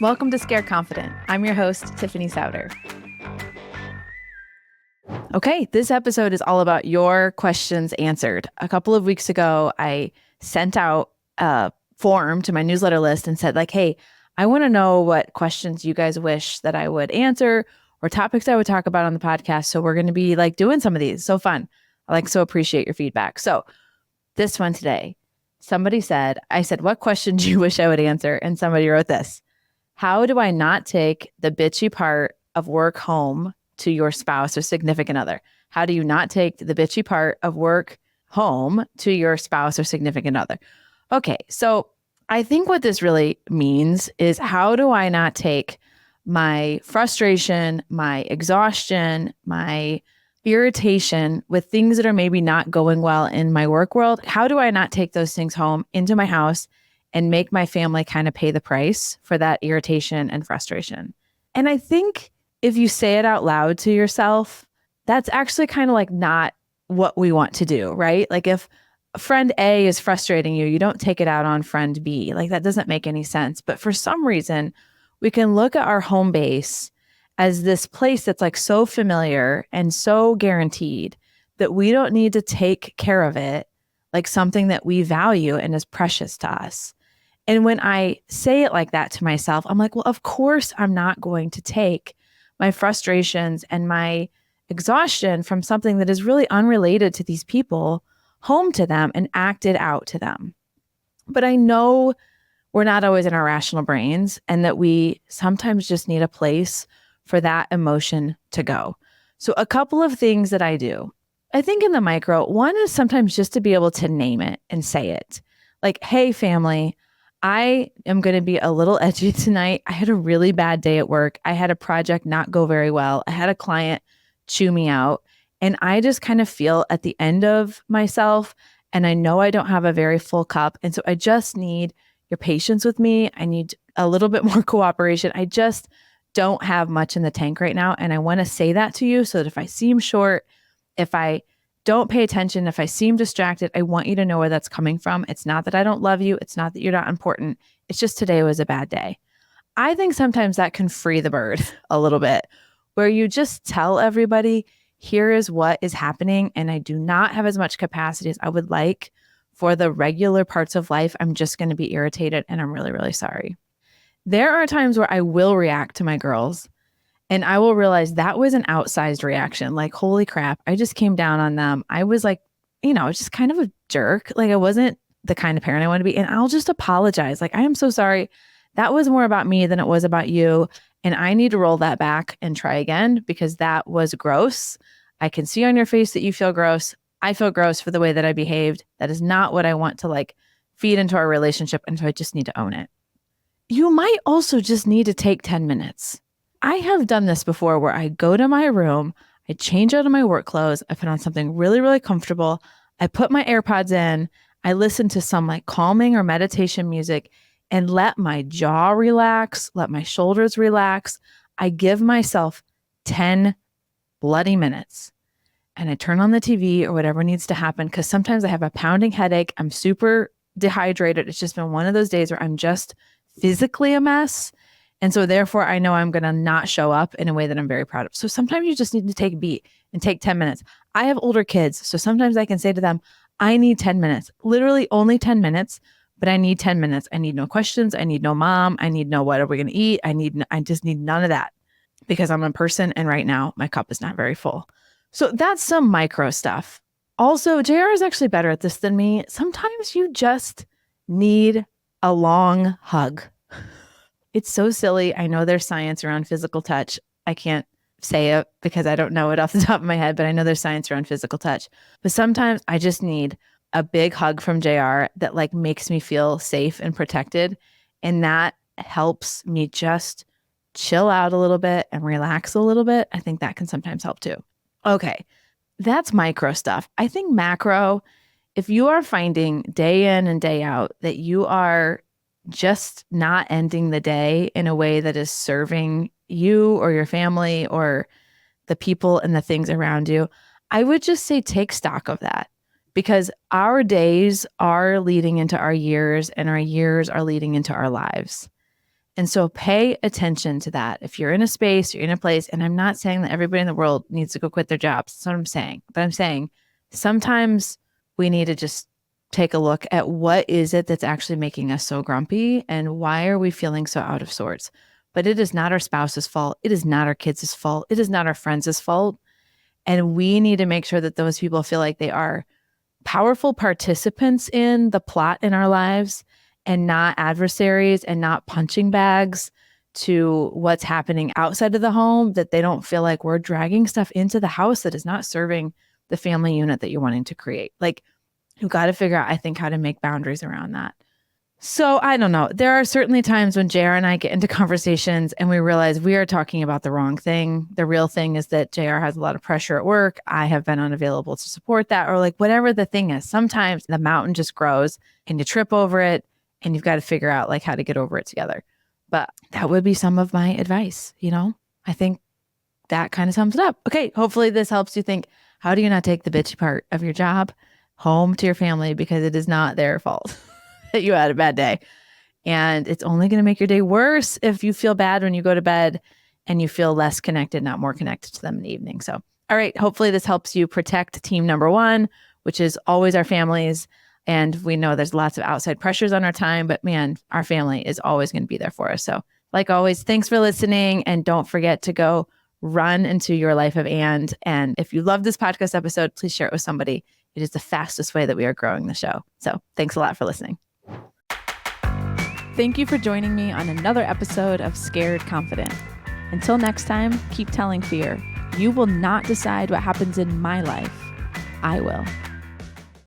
Welcome to Scare Confident. I'm your host, Tiffany Souter. Okay, this episode is all about your questions answered. A couple of weeks ago, I sent out a form to my newsletter list and said, hey, I want to know what questions you guys wish that I would answer or topics I would talk about on the podcast. So we're going to be doing some of these. So fun. I so appreciate your feedback. So this one today, I said, what question do you wish I would answer? And somebody wrote this: how do I not take the bitchy part of work home to your spouse or significant other? How do you not take the bitchy part of work home to your spouse or significant other? Okay, so I think what this really means is, how do I not take my frustration, my exhaustion, my irritation with things that are maybe not going well in my work world? How do I not take those things home into my house and make my family kind of pay the price for that irritation and frustration? And I think if you say it out loud to yourself, that's actually kind of not what we want to do, right? If friend A is frustrating you, you don't take it out on friend B. That doesn't make any sense. But for some reason, we can look at our home base as this place that's so familiar and so guaranteed that we don't need to take care of it like something that we value and is precious to us. And when I say it like that to myself, I'm well, of course I'm not going to take my frustrations and my exhaustion from something that is really unrelated to these people home to them and act it out to them. But I know we're not always in our rational brains, and that we sometimes just need a place for that emotion to go. So a couple of things that I do, I think in the micro, one is sometimes just to be able to name it and say it. Hey, family, I am going to be a little edgy tonight. I had a really bad day at work. I had a project not go very well. I had a client chew me out. And I just kind of feel at the end of myself. And I know I don't have a very full cup. And so I just need your patience with me. I need a little bit more cooperation. I just don't have much in the tank right now. And I want to say that to you so that if I seem short, if I don't pay attention, if I seem distracted, I want you to know where that's coming from. It's not that I don't love you. It's not that you're not important. It's just today was a bad day. I think sometimes that can free the bird a little bit, where you just tell everybody, here is what is happening. And I do not have as much capacity as I would like for the regular parts of life. I'm just going to be irritated, and I'm really, really sorry. There are times where I will react to my girls, and I will realize that was an outsized reaction. Holy crap, I just came down on them. I was just kind of a jerk. I wasn't the kind of parent I want to be. And I'll just apologize. I am so sorry. That was more about me than it was about you. And I need to roll that back and try again, because that was gross. I can see on your face that you feel gross. I feel gross for the way that I behaved. That is not what I want to feed into our relationship. And so I just need to own it. You might also just need to take 10 minutes. I have done this before, where I go to my room, I change out of my work clothes, I put on something really, really comfortable, I put my AirPods in, I listen to some calming or meditation music, and let my jaw relax, let my shoulders relax. I give myself 10 bloody minutes, and I turn on the TV or whatever needs to happen, because sometimes I have a pounding headache. I'm super dehydrated. It's just been one of those days where I'm just physically a mess. And so therefore, I know I'm going to not show up in a way that I'm very proud of. So sometimes you just need to take a beat and take 10 minutes. I have older kids, so sometimes I can say to them, I need 10 minutes, literally only 10 minutes, but I need 10 minutes. I need no questions. I need no mom. I need no what are we going to eat. I just need none of that, because I'm a person. And right now my cup is not very full. So that's some micro stuff. Also, JR is actually better at this than me. Sometimes you just need a long hug. It's so silly. I know there's science around physical touch. I can't say it because I don't know it off the top of my head, but I know there's science around physical touch. But sometimes I just need a big hug from JR that makes me feel safe and protected. And that helps me just chill out a little bit and relax a little bit. I think that can sometimes help too. Okay, that's micro stuff. I think macro, if you are finding day in and day out that you are just not ending the day in a way that is serving you or your family or the people and the things around you, I would just say take stock of that, because our days are leading into our years and our years are leading into our lives. And so pay attention to that. If you're in a space, you're in a place, and I'm not saying that everybody in the world needs to go quit their jobs. That's what I'm saying. But I'm saying sometimes we need to just take a look at what is it that's actually making us so grumpy and why are we feeling so out of sorts. But it is not our spouse's fault. It is not our kids' fault. It is not our friends' fault. And we need to make sure that those people feel like they are powerful participants in the plot in our lives and not adversaries and not punching bags to what's happening outside of the home, that they don't feel like we're dragging stuff into the house that is not serving the family unit that you're wanting to create. Like, you've got to figure out, I think, how to make boundaries around that. So I don't know. There are certainly times when JR and I get into conversations and we realize we are talking about the wrong thing. The real thing is that JR has a lot of pressure at work. I have been unavailable to support that, or like whatever the thing is. Sometimes the mountain just grows and you trip over it and you've got to figure out like how to get over it together. But that would be some of my advice. I think that kind of sums it up. Okay. Hopefully this helps you think, how do you not take the bitchy part of your job home to your family, because it is not their fault that you had a bad day. And it's only going to make your day worse if you feel bad when you go to bed and you feel less connected, not more connected to them in the evening. So, all right, hopefully this helps you protect team number one, which is always our families. And we know there's lots of outside pressures on our time, but man, our family is always going to be there for us. So like always, thanks for listening. And don't forget to go run into your life of and. And if you love this podcast episode, please share it with somebody. It is the fastest way that we are growing the show. So thanks a lot for listening. Thank you for joining me on another episode of Scared Confident. Until next time, keep telling fear, you will not decide what happens in my life. I will.